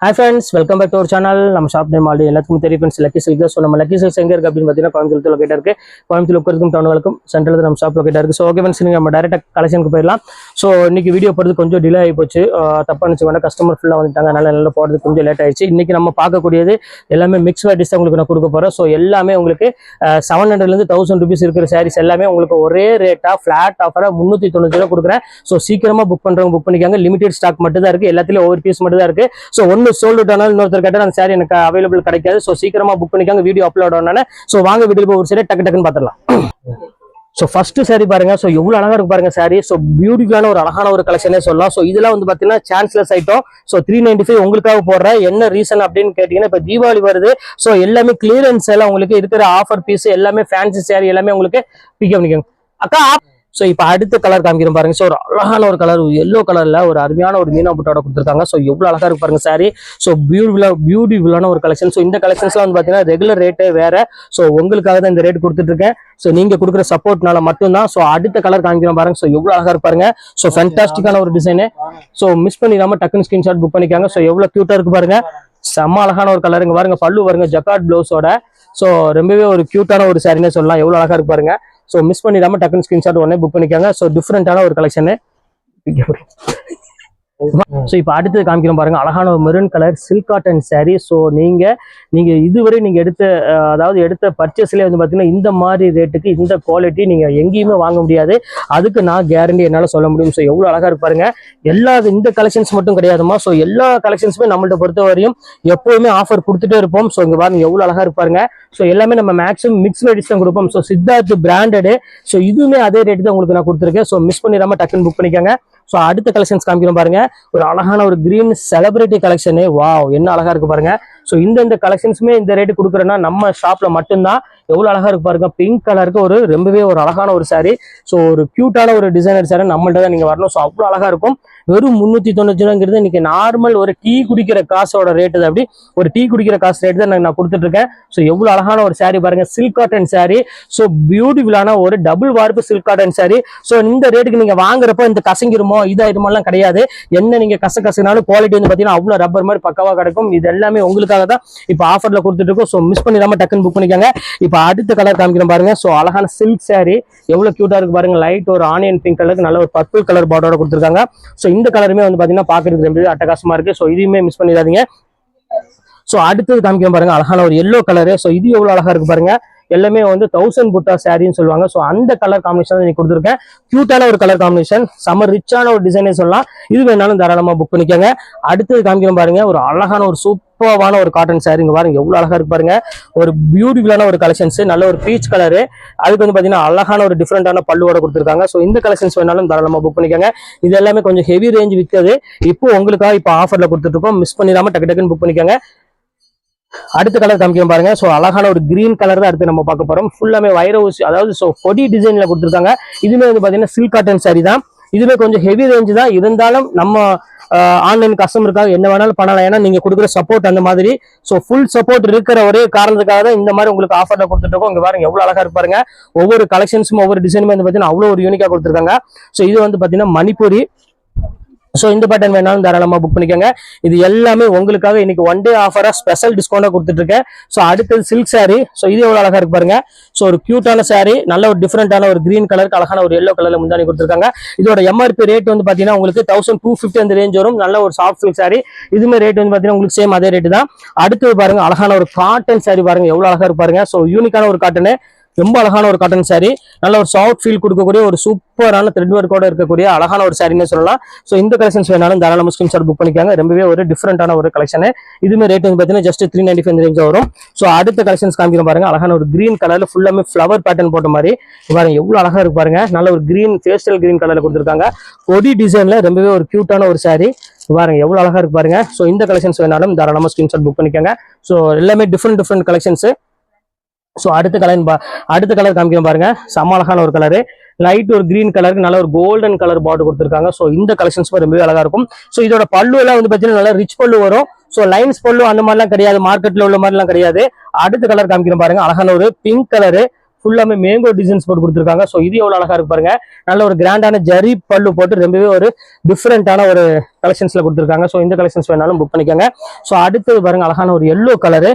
Hi friends, welcome back to our channel. நம்ம shop name already எல்லாத்துக்கும் தெரியும் friends. Lucky silk. So நம்ம lucky silks எங்க இருக்கு அப்படின்னு பார்த்தீங்கன்னா கோயம்புத்தூர் லொக்கேட்டா இருக்கு. கோயம்புத்தூர் உட்கருக்கும் டவுனுக்கும் சென்ட்ரல் நம்ம ஷாப் லொக்கேட்டா இருக்கு. ஸோ ஓகே ஃப்ரெண்ட்ஸ், நீங்க நம்ம டைரக்டா கலெக்ஷனுக்கு போயிடலாம். ஸோ இன்னைக்கு வீடியோ போகிறது கொஞ்சம் டிலே ஆகி போச்சு. தப்பா நினச்சி வேண்டாம், கஸ்டமர் ஃபுல்லாக வந்துட்டாங்க, அதனால நல்லா போகிறது கொஞ்சம் லேட் ஆயிடுச்சு. இன்னைக்கு நம்ம பார்க்கக்கூடியது எல்லாமே மிக்ஸ் வெரைட்டிஸ் தான் உங்களுக்கு நான் கொடுக்க போறேன். ஸோ எல்லாமே உங்களுக்கு 700 to 1000 rupees இருக்கிற சாரீஸ் எல்லாமே உங்களுக்கு ஒரே ரேட்டா ஃபிளாட் ஆஃபரா 390 கொடுக்குறேன். ஸோ சீக்கிரமா புக் பண்றவங்க புக் பண்ணிக்காங்க. லிமிடெட் ஸ்டாக் மட்டும் தான் இருக்கு, எல்லாத்துலயும் ஒவ்வொரு பீஸ் மட்டும் தான் இருக்கு. ஸோ ஒன்னு சோல்ட் அவுட் ஆனாலும் இன்னொருத்தர் கேட்டால் அந்த சாரி எனக்கு அவைலபிள் கிடைக்காது. ஸோ சீக்கிரமா புக் பண்ணிக்காங்க, வீடியோ அப்லோட் ஆனானே. ஸோ வாங்க வீடியோ ஒரு சரி டக்கு டக்குன்னு பார்த்துடலாம். ஸோ ஃபர்ஸ்ட் சாரி பாருங்க. ஸோ எவ்வளவு அழகா இருக்கு பாருங்க சாரி. ஸோ பியூட்டிஃபுல்லான ஒரு அழகான ஒரு கலெக்ஷனே சொல்லலாம். ஸோ இதெல்லாம் வந்து பாத்தீங்கன்னா சான்ஸ்லெஸ் ஐட்டம். ஸோ 395 உங்களுக்காக போடுறேன். என்ன ரீசன் அப்படின்னு கேட்டீங்கன்னா, இப்ப தீபாவளி வருது. ஸோ எல்லாமே கிளியரன்ஸ் எல்லாம் உங்களுக்கு இருக்கிற ஆஃபர் பீஸ் எல்லாமே ஃபேன்சி சாரி எல்லாமே உங்களுக்கு பிக் பண்ணிக்கோங்க அக்கா. ஸோ இப்போ அடுத்த கலர் காமிக்கிறோம் பாருங்க. ஸோ ஒரு அழகான ஒரு கலர், எல்லோ கலர்ல ஒரு அருமையான ஒரு மீனா புட்டோட கொடுத்துருக்காங்க. ஸோ எவ்வளவு அழகா இருக்கு பாருங்க சாரி. ஸோ பியூட்டிஃபுல்லான ஒரு கலெக்ஷன். ஸோ இந்த கலெக்ஷன்ஸ்லாம் வந்து பாத்தீங்கன்னா ரெகுலர் ரேட்டே வேற. ஸோ உங்களுக்காக தான் இந்த ரேட் கொடுத்துட்டு இருக்கேன். ஸோ நீங்க கொடுக்குற சப்போர்ட்னால மட்டும்தான். ஸோ அடுத்த கலர் காமிக்கிறோம் பாருங்க. ஸோ எவ்வளவு அழகா இருப்பாருங்க. ஸோ ஃபேன்டாஸ்டிக்கான ஒரு டிசைனு. ஸோ மிஸ் பண்ணிடாம டக்குன்னு ஸ்கிரீன்ஷாட் புக் பண்ணிக்காங்க. ஸோ எவ்வளவு கியூட்டா இருக்கு பாருங்க. செம்ம அழகான ஒரு கலருங்க பாருங்க. பல்லு பாருங்க, ஜக்கார்ட் பிளவுஸோட. ஸோ ரொம்பவே ஒரு கியூட்டான ஒரு சாரினே சொல்லலாம். எவ்வளவு அழகா இருக்கு பாருங்க. ஸோ மிஸ் பண்ணிடாம டக்குன்னு ஸ்கிரீன்ஷாட் உடனே புக் பண்ணிக்காங்க. ஸோ டிஃப்ரெண்டான ஒரு கலெக்ஷனு. ஸோ இப்போ அடுத்தது காமிக்கிறோம் பாருங்க. அழகான ஒரு maroon colour silk cotton sorry. So நீங்க இதுவரை நீங்க எடுத்த பர்ச்சேஸ்லேயே வந்து பார்த்தீங்கன்னா இந்த மாதிரி ரேட்டுக்கு இந்த குவாலிட்டி நீங்க எங்கேயுமே வாங்க முடியாது. அதுக்கு நான் கேரண்டி என்னால் சொல்ல முடியும். ஸோ எவ்வளோ அழகா இருப்பாருங்க. இந்த கலெக்ஷன்ஸ் மட்டும் கிடையாதுமா. ஸோ எல்லா கலெக்ஷன்ஸுமே நம்மள்ட்ட பொறுத்த வரையும் எப்போவுமே ஆஃபர் கொடுத்துட்டே இருப்போம். ஸோ இங்க பாருங்க எவ்வளோ அழகா இருப்பாருங்க. ஸோ எல்லாமே நம்ம மேக்ஸிமம் மிக்ஸ் வெரைட்டிஸ் தான் கொடுப்போம். So Siddharth branded. ஸோ இதுவுமே அதே ரேட்டு தான் உங்களுக்கு நான் கொடுத்துருக்கேன். ஸோ மிஸ் பண்ணிடாம டக்குன்னு புக் பண்ணிக்காங்க. ஸோ அடுத்த கலெக்ஷன்ஸ் காமிக்கிறோம் பாருங்க. ஒரு அழகான ஒரு கிரீன் செலிபிரிட்டி கலெக்ஷனு. வாவ், என்ன அழகா இருக்கு பாருங்க. ஸோ இந்த கலெக்ஷன்ஸுமே இந்த ரேட்டு கொடுக்குறேன்னா நம்ம ஷாப்ல மட்டும்தான். எவ்வளவு அழகா இருக்கு பாருங்க. பிங்க் கலருக்கு ரொம்பவே ஒரு அழகான ஒரு சாரி. ஸோ ஒரு கியூட்டான ஒரு டிசைனர் சாரி நம்மள்ட்ட தான் நீங்க வரணும். ஸோ அவ்வளவு அழகா இருக்கும். வெறும் 390 இன்னைக்கு நார்மல் ஒரு டீ குடிக்கிற காசோட ரேட்டு தான். அப்படி ஒரு டீ குடிக்கிற காசு ரேட்டு தான் நான் கொடுத்துட்டு இருக்கேன். ஸோ எவ்வளவு அழகான ஒரு சாரி பாருங்க. Silk cotton sorry. ஸோ பியூட்டிஃபுல்லான ஒரு டபுள் வார்ப்பு சில்க் காட்டன் சாரி. ஸோ இந்த ரேட்டுக்கு நீங்க வாங்குறப்போ இந்த கசங்கிருமோ இதாயிருமோலாம் கிடையாது. என்ன நீங்க கசனாலும் குவாலிட்டி வந்து பாத்தீங்கன்னா அவ்வளவு ரப்பர் மாதிரி பக்கவா கிடைக்கும். இது எல்லாமே உங்களுக்காக தான் இப்ப ஆஃபர்ல கொடுத்துட்டு இருக்கோம். ஸோ மிஸ் பண்ணிடாம டக்குன்னு புக் பண்ணிக்கோங்க. இப்ப அடுத்த கலர் காமிக்கிறேன் பாருங்க. ஸோ அழகான சில்க் சாரி. எவ்வளவு கியூட்டா இருக்கு பாருங்க. லைட் ஒரு ஆனியன் பிங்க் கலருக்கு நல்ல ஒரு பர்பிள் கலர் பார்டரோட கொடுத்துருக்காங்க. ஸோ இந்த கலருமே வந்து பாத்தீங்கன்னா பாக்குறதுக்கு ரொம்ப அட்டகாசமா இருக்கு. ஸோ இதையுமே மிஸ் பண்ணிடாதீங்க. ஸோ அடுத்தது காமிக்கிறேன் பாருங்க. அழகான ஒரு எல்லோ கலரு. ஸோ இது எவ்வளவு அழகா இருக்கு பாருங்க. எல்லாமே வந்து 1000 புட்டா சாரின்னு சொல்லுவாங்க. ஸோ அந்த கலர் காம்பினேஷன் நீங்க கொடுத்துருக்கேன். கியூட்டான ஒரு கலர் காம்பினேஷன், சம ரிச்சான ஒரு டிசைனே சொல்லலாம். இது வேணாலும் தாராளமா புக் பண்ணிக்கோங்க. அடுத்தது காமிக்கிறோம் பாருங்க. ஒரு அழகான ஒரு சூப்பரான ஒரு காட்டன் சாரி. இங்க பாருங்க எவ்வளவு அழகா இருக்கு பாருங்க. ஒரு பியூட்டிஃபுல்லான ஒரு கலெக்ஷன்ஸ், நல்ல ஒரு பீச் கலரு. அதுக்கு வந்து பாத்தீங்கன்னா அழகான ஒரு டிஃப்ரெண்டான பல்லுவோட கொடுத்துருக்காங்க. ஸோ இந்த கலெக்ஷன்ஸ் வேணாலும் தாராளமா புக் பண்ணிக்கோங்க. இது எல்லாமே கொஞ்சம் ஹெவி ரேஞ்ச் விற்கிறது. இப்போ உங்களுக்காக இப்போ ஆஃபர்ல கொடுத்துட்டு இருக்கோம். மிஸ் பண்ணிடாம டக்கு டக்குன்னு புக் பண்ணிக்கோங்க. அடுத்த கலர் காமிக்கிறோம் பாருங்க. ஸோ அழகான ஒரு கிரீன் கலர் தான் அடுத்து நம்ம பார்க்க போறோம். ஃபுல்லாமே வைர ஊசி, அதாவது ஸோ பொடி டிசைன்ல கொடுத்துருக்காங்க. இதுமே வந்து பாத்தீங்கன்னா சில்க் காட்டன் சாரி தான். இதுவே கொஞ்சம் ஹெவி ரேஞ்ச் தான். இருந்தாலும் நம்ம ஆன்லைன் கஸ்டமருக்காக என்ன வேணாலும் பண்ணலாம். ஏன்னா நீங்க கொடுக்குற சப்போர்ட் அந்த மாதிரி. ஸோ ஃபுல் சப்போர்ட் இருக்கிற ஒரே காரணத்துக்காக தான் இந்த மாதிரி உங்களுக்கு ஆஃபர்ல கொடுத்துட்டு இருக்கோம். இங்க பாருங்க எவ்வளவு அழகா இருப்பாருங்க. ஒவ்வொரு கலெக்ஷன்ஸும் ஒவ்வொரு டிசைனுமே வந்து பாத்தீங்கன்னா அவ்வளவு ஒரு யூனிக்கா கொடுத்துருக்காங்க. ஸோ இது வந்து பாத்தீங்கன்னா மணிப்பூரி. ஸோ இந்த பேட்டர்ன் வேணாலும் தாராளமா புக் பண்ணிக்கோங்க. இது எல்லாமே உங்களுக்காக இன்னைக்கு ஒன் டே ஆஃபரா ஸ்பெஷல் டிஸ்கவுண்டா கொடுத்துட்டு இருக்கேன். ஸோ அடுத்தது சில்க் சாரி. ஸோ இது எவ்வளவு அழகா இருக்கு பாருங்க. ஸோ ஒரு கியூட்டான சாரி, நல்ல ஒரு டிஃப்ரெண்டான ஒரு கிரீன் கலருக்கு அழகான ஒரு எல்லோ கலர்ல முந்தானி கொடுத்துருக்காங்க. இதோட எம்ஆர்பி ரேட் வந்து பாத்தீங்கன்னா உங்களுக்கு 1250 அந்த ரேஞ்ச் வரும். நல்ல ஒரு சாஃப்ட் சில்க் சாரி. இதுமே ரேட் வந்து பாத்தீங்கன்னா உங்களுக்கு சேம் அதே ரேட்டு தான். அடுத்தது பாருங்க அழகான ஒரு காட்டன் சாரி பாருங்க. எவ்வளவு அழகா இருப்பாருங்க. ஸோ யூனிக்கான ஒரு காட்டனு, ரொம்ப அழகான ஒரு காட்டன் சாரி. நல்ல ஒரு சாஃப்ட் ஃபீல் கொடுக்கக்கூடிய ஒரு சூப்பரான த்ரெட் ஒர்க்கோட இருக்கக்கூடிய அழகான ஒரு சாரின்னு சொல்லலாம். ஸோ இந்த கலெக்ஷன்ஸ் வேணாலும் தாராளமா ஸ்கிரீன்ஷாட் புக் பண்ணிக்காங்க. ரொம்பவே ஒரு டிஃப்ரெண்டான ஒரு கலெக்ஷன். இதுமே ரேட் வந்து பாத்தீங்கன்னா ஜஸ்ட் 395 ரேஞ்ச் வரும். ஸோ அடுத்த கலெக்ஷன்ஸ் காமிக்கிறோம் பாருங்க. அழகான ஒரு கிரீன் கலர்ல ஃபுல்லாமே ஃபிளவர் பேட்டர்ன் போட்ட மாதிரி பாருங்க. எவ்வளவு அழகா இருக்கு பாருங்க. நல்ல ஒரு கிரீன் பேஸ்டல் கிரீன் கலர்ல கொடுத்துருக்காங்க. கொடி டிசைன்ல ரொம்பவே ஒரு கியூட்டான ஒரு சாரி பாருங்க. எவ்வளவு அழகா இருக்கு பாருங்க. ஸோ இந்த கலெக்ஷன்ஸ் வேணாலும் தாராளமா ஸ்கிரீன்ஷாட் புக் பண்ணிக்காங்க. ஸோ எல்லாமே டிஃப்ரெண்ட் கலெக்ஷன்ஸ். ஸோ அடுத்த கலர் காமிக்கிறோம் பாருங்க. செம அழகான ஒரு கலரு. லைட் ஒரு கிரீன் கலருக்கு நல்ல ஒரு கோல்டன் கலர் பார்டர் கொடுத்துருக்காங்க. ஸோ இந்த கலெக்ஷன்ஸ் ரொம்பவே அழகா இருக்கும். ஸோ இதோட பல்லு எல்லாம் வந்து பாத்தீங்கன்னா நல்லா ரிச் பல்லு வரும். ஸோ லைன்ஸ் பல்லு அந்த மாதிரிலாம் கிடையாது, மார்க்கெட்ல உள்ள மாதிரிலாம் கிடையாது. அடுத்த கலர் காமிக்கிறோம் பாருங்க. அழகான ஒரு பிங்க் கலரு, ஃபுல்லாமே மேங்கோ டிசைன்ஸ் போட்டு கொடுத்துருக்காங்க. ஸோ இது எவ்வளவு அழகா இருக்கு பாருங்க. நல்ல ஒரு கிராண்டான ஜரி பல்லு போட்டு ரொம்பவே ஒரு டிஃப்ரெண்டான ஒரு கலெக்ஷன்ஸ்ல கொடுத்துருக்காங்க. ஸோ இந்த கலெக்ஷன்ஸ் வேணாலும் புக் பண்ணிக்கோங்க. ஸோ அடுத்தது பாருங்க அழகான ஒரு எல்லோ கலரு.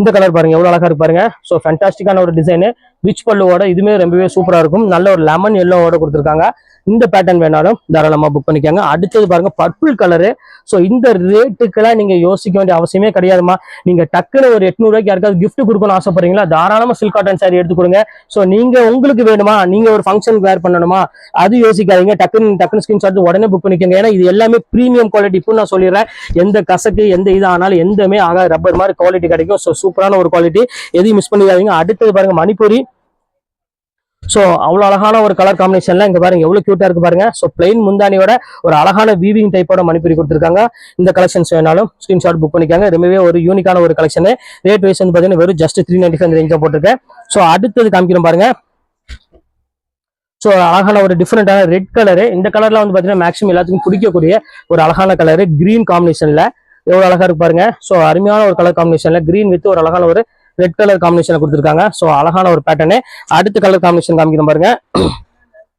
இந்த கலர் பாருங்க எவ்வளவு அழகா இருக்கு பாருங்க. ஸோ ஃபேண்டாஸ்டிக்கான ஒரு டிசைனு ரிச் பல்லுவோட இதுமே ரொம்பவே சூப்பரா இருக்கும். நல்ல ஒரு லெமன் எல்லோவோட கொடுத்துருக்காங்க. இந்த பேட்டர்ன் வேணாலும் தாராளமா புக் பண்ணிக்கோங்க. அடுத்தது பாருங்க பர்பிள் கலரு. ஸோ இந்த ரேட்டுக்கெல்லாம் நீங்க யோசிக்க வேண்டிய அவசியமே கிடையாதுமா. நீங்க டக்குன்னு ஒரு 800 ரூபாய்க்கு யாருக்காவது gift கொடுக்கணும்னு ஆசைப்படுறீங்களா, தாராளமா சில்க் காட்டன் சாரி எடுத்து கொடுங்க. ஸோ நீங்க உங்களுக்கு வேணுமா, நீங்க ஒரு ஃபங்க்ஷனுக்கு வேர் பண்ணணுமா, அது யோசிக்காதீங்க. டக்குன்னு ஸ்கிரீன்ஷாட் உடனே புக் பண்ணிக்கோங்க. ஏன்னா இது எல்லாமே பிரீமியம் குவாலிட்டி. இப்போ நான் சொல்லிடுறேன், எந்த கசக்கு எந்த இது ஆனாலும் எந்தமே ஆகாது, ரப்பர் மாதிரி குவாலிட்டி கிடைக்கும். ஸோ சூப்பரான ஒரு குவாலிட்டி, எதையும் மிஸ் பண்ணிடாதீங்க. அடுத்தது பாருங்க மணிப்பூரி. ஸோ அவ்வளோ அழகான ஒரு கலர் காம்பினேஷன்ல இங்க பாருங்க எவ்வளவு கியூட்டா இருக்கு பாருங்க. ஸோ பிளைன் முந்தானியோட ஒரு அழகான வீவிங் டைப்போட மணிப்பூரி கொடுத்துருக்காங்க. இந்த கலெக்ஷன்ஸ் வேணாலும் ஸ்கிரீன்ஷாட் புக் பண்ணிக்காங்க. ரொம்பவே ஒரு யூனிக்கான ஒரு கலெக்ஷன். ரேட் வைஸ் வந்து பாத்தீங்கன்னா வெறும் ஜஸ்ட் 395 ரேஞ்ச் போட்டிருக்கேன். ஸோ அடுத்தது காமிக்கிறோம் பாருங்க. ஸோ அழகான ஒரு டிஃப்ரெண்டான ரெட் கலரு. இந்த கலர்ல வந்து பாத்தீங்கன்னா மேக்ஸிமம் எல்லாத்துக்கும் பிடிக்கக்கூடிய ஒரு அழகான கலரு கிரீன் காம்பினேஷன்ல எவ்வளவு அழகா இருக்கு பாருங்க. ஸோ அருமையான ஒரு கலர் காம்பினேஷன்ல கிரீன் வித் ஒரு அழகான ஒரு ரெட் கலர் காம்பினேஷன் கொடுத்துருக்காங்க. ஸோ அழகான ஒரு பேட்டர்னு. அடுத்த கலர் காம்பினேஷன் காமிக்கிறோம் பாருங்க.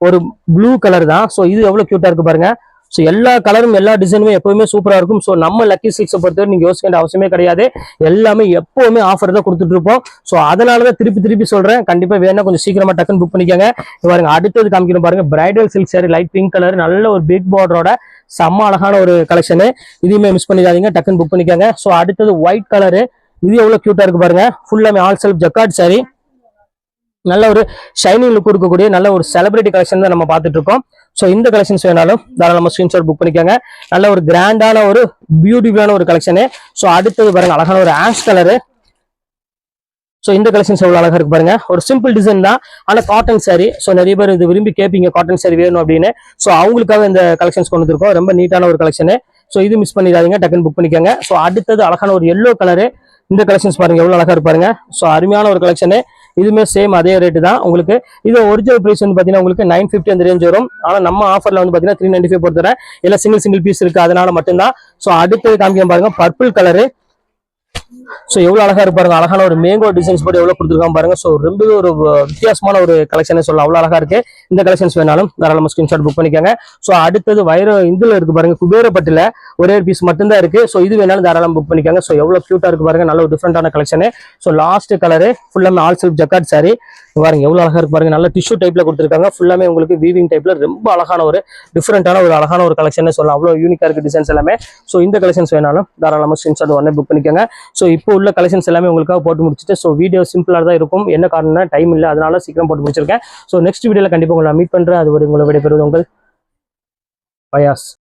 ஒரு ப்ளூ கலர் தான். ஸோ இது எவ்வளவு கியூட்டா இருக்கு பாருங்க. ஸோ எல்லா கலரும் எல்லா டிசைனுமே எப்பவுமே சூப்பரா இருக்கும். ஸோ நம்ம லக்கி சில்க்ஸை பொறுத்தவரை நீங்க யோசிக்க வேண்டிய அவசியமே கிடையாது. எல்லாமே எப்பவுமே ஆஃபர் தான் கொடுத்துட்டு இருப்போம். ஸோ அதனாலதான் திருப்பி சொல்றேன், கண்டிப்பா வேணா கொஞ்சம் சீக்கிரமா டக்குன்னு புக் பண்ணிக்கோங்க. பாருங்க அடுத்தது காமிக்கிறோம் பாருங்க. Bridal silk sorry light pink colour, நல்ல ஒரு பிக் பார்டரோட செம்ம அழகான ஒரு கலெக்ஷனு. இதையுமே மிஸ் பண்ணிடாதீங்க, டக்குன்னு புக் பண்ணிக்கோங்க. ஸோ அடுத்தது ஒயிட் கலரு. இது எவ்வளவு கியூட்டா இருக்கு பாருங்க. ஃபுல்லாமே ஆல் செல்ஃப் ஜக்கார்ட் சாரி, நல்ல ஒரு ஷைனிங் லுக் இருக்கக்கூடிய நல்ல ஒரு செலிபிரிட்டி கலெக்ஷன் தான் நம்ம பார்த்துட்டு இருக்கோம். ஸோ இந்த கலெக்ஷன்ஸ் வேணாலும் தாராளமா ஸ்கிரீன்ஷாட் புக் பண்ணிக்கோங்க. நல்ல ஒரு கிராண்டான ஒரு பியூட்டிஃபுல்லான ஒரு கலெக்ஷனு. ஸோ அடுத்தது பாருங்க அழகான ஒரு ஆஷ் கலரு. ஸோ இந்த கலெக்ஷன்ஸ் எவ்வளவு அழகா இருக்கு பாருங்க. ஒரு சிம்பிள் டிசைன் தான், ஆனா காட்டன் சாரி. ஸோ நிறைய பேர் இது விரும்பி கேட்பீங்க காட்டன் சாரி வேணும் அப்படின்னு. ஸோ அவங்களுக்காக இந்த கலெக்ஷன்ஸ் கொண்டு வந்திருக்கோம். ரொம்ப நீட்டான ஒரு கலெக்ஷனு. ஸோ இது மிஸ் பண்ணிடாதீங்க, டக்குன்னு புக் பண்ணிக்கோங்க. ஸோ அடுத்தது அழகான ஒரு எல்லோ கலரு. இந்த கலெக்ஷன்ஸ் பாருங்க எவ்வளவு அழகா இருப்பாருங்க. ஸோ அருமையான ஒரு கலெக்ஷனு. இதுமே சேம் அதே ரேட்டு தான். உங்களுக்கு இது ஒரிஜினல் பிரைஸ் வந்து பாத்தீங்கன்னா உங்களுக்கு 950 அந்த ரேஞ்ச் வரும். ஆனா நம்ம ஆஃபர்ல வந்து பாத்தீங்கன்னா 395 பொறுத்தவரை இல்ல சிங்கிள் பீஸ் இருக்கு, அதனால மட்டும்தான். ஸோ அடுத்தது காமிக்க பாருங்க பர்பிள் கலரு. ஸோ எவ்வளவு அழகா இருப்பாருங்க. அழகான ஒரு மேங்கோ டிசைன்ஸ் போட்டு எவ்வளவு கொடுத்துருக்காங்க பாருங்க. ஸோ ரொம்பவே ஒரு வித்தியாசமான ஒரு கலெக்ஷனே சொல்லலாம், அவ்வளவு அழகா இருக்கு. இந்த கலெக்ஷன்ஸ் வேணாலும் தாராளமா ஸ்கிரீன்ஷாட் புக் பண்ணிக்கோங்க. ஸோ அடுத்தது இதுல இருக்கு பாருங்க, குபேரப்பட்டுல ஒரே ஒரு பீஸ் மட்டும்தான் இருக்கு. ஸோ இது வேணாலும் தாராளமா புக் பண்ணிக்கோங்க. ஸோ எவ்வளவு கியூட்டா இருக்கு பாருங்க, நல்ல ஒரு டிஃப்ரெண்டான கலெக்ஷன். ஸோ லாஸ்ட் கலரு ஃபுல்லாமே ஆல் செல்ஃப் ஜக்கார்ட் சாரி பாருங்க எவ்வளவு அழகா இருக்கு பாருங்க. நல்ல டிஷ்யூ டைப்ல கொடுத்துருக்காங்க. ஃபுல்லாமே உங்களுக்கு வீவிங் டைப்ல ரொம்ப அழகான ஒரு டிஃப்ரெண்டான ஒரு அழகான ஒரு கலெக்ஷன் சொல்லலாம். அவ்வளவு யூனிக்கா இருக்கு டிசைன்ஸ் எல்லாமே. ஸோ இந்த கலெக்ஷன்ஸ் வேணாலும் தாராளமா ஸ்கிரீன்ஷாட் உடனே புக் பண்ணிக்கோங்க. ஸோ இப்போ உள்ள கலெக்ஷன்ஸ் எல்லாமே உங்களுக்காக போட்டு முடிச்சுட்டு, ஸோ வீடியோ சிம்பிளா தான் இருக்கும். என்ன காரணம்னா டைம் இல்லை, அதனால சீக்கிரம் போட்டு முடிச்சிருக்கேன். ஸோ நெக்ஸ்ட் வீடியோல கண்டிப்பா உங்களை மீட் பண்றேன். அது ஒரு உங்களை விடைபெறுவது உங்கள் பயாஸ்.